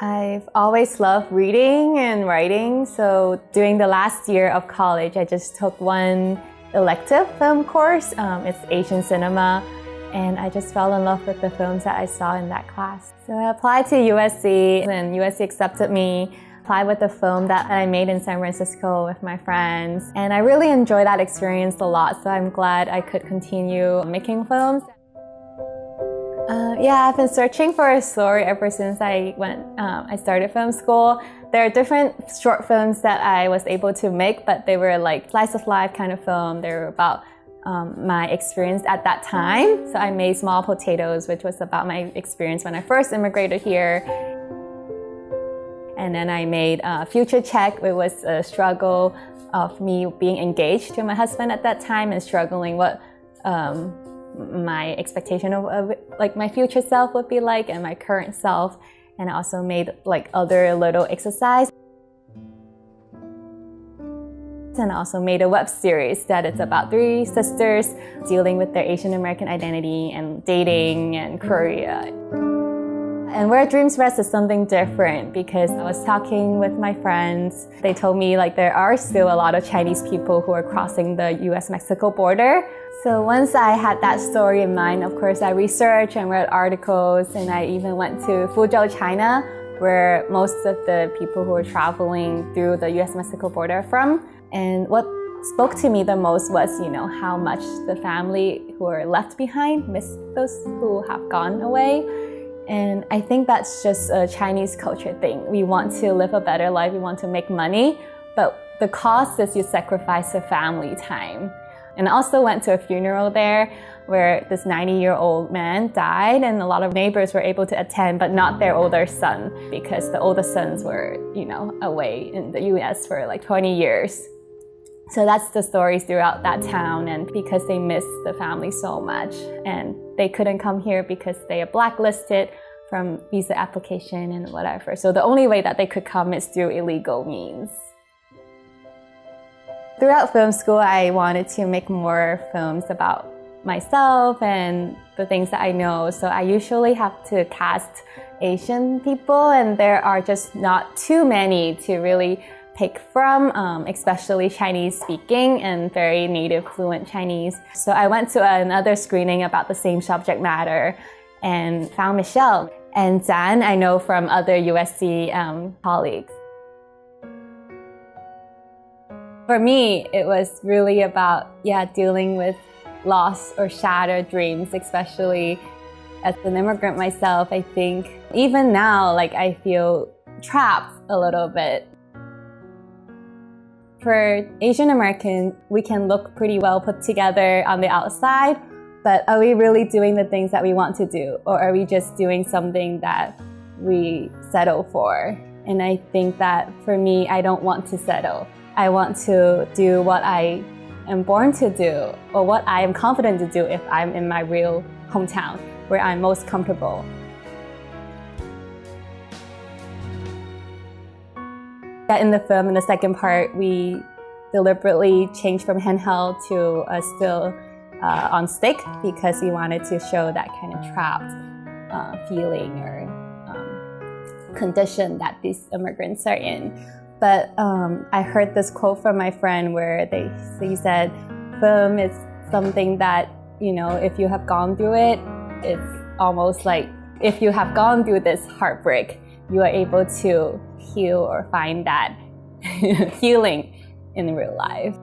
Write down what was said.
I've always loved reading and writing, so during the last year of college, I just took one elective film course. It's Asian cinema, and I just fell in love with the films that I saw in that class. So I applied to USC, and USC accepted me. Applied with the film that I made in San Francisco with my friends, and I really enjoyed that experience a lot, so I'm glad I could continue making films. I've been searching for a story ever since I started film school. There are different short films that I was able to make, but they were like slice of life kind of film. They were about my experience at that time. So I made Small Potatoes, which was about my experience when I first immigrated here. And then I made Future Check. It was a struggle of me being engaged to my husband at that time and struggling what my expectation of like my future self would be like and my current self. And I also made like other little exercise. And I also made a web series that is about three sisters dealing with their Asian American identity and dating and Korea. And Where Dreams Rest is something different because I was talking with my friends. They told me like there are still a lot of Chinese people who are crossing the US-Mexico border. So once I had that story in mind, of course, I researched and read articles, and I even went to Fuzhou, China, where most of the people who are traveling through the US-Mexico border are from. And what spoke to me the most was, how much the family who are left behind miss those who have gone away. And I think that's just a Chinese culture thing. We want to live a better life, we want to make money, but the cost is you sacrifice the family time. And I also went to a funeral there where this 90-year-old man died, and a lot of neighbors were able to attend, but not their older son, because the older sons were, away in the US for like 20 years. So that's the stories throughout that town, and because they miss the family so much, and they couldn't come here because they are blacklisted from visa application and whatever. So the only way that they could come is through illegal means. Throughout film school, I wanted to make more films about myself and the things that I know. So I usually have to cast Asian people, and there are just not too many to really pick from, especially Chinese speaking and very native fluent Chinese. So I went to another screening about the same subject matter and found Michelle. And Zan, I know from other USC colleagues. For me, it was really about, dealing with loss or shattered dreams, especially as an immigrant myself. I think even now, I feel trapped a little bit. For Asian Americans, we can look pretty well put together on the outside, but are we really doing the things that we want to do? Or are we just doing something that we settle for? And I think that for me, I don't want to settle. I want to do what I am born to do, or what I am confident to do if I'm in my real hometown, where I'm most comfortable. In the film, in the second part, we deliberately changed from handheld to a still on stick because we wanted to show that kind of trapped feeling or condition that these immigrants are in. But I heard this quote from my friend where he said, film is something that, if you have gone through it, it's almost like if you have gone through this heartbreak, you are able to heal or find that healing in real life.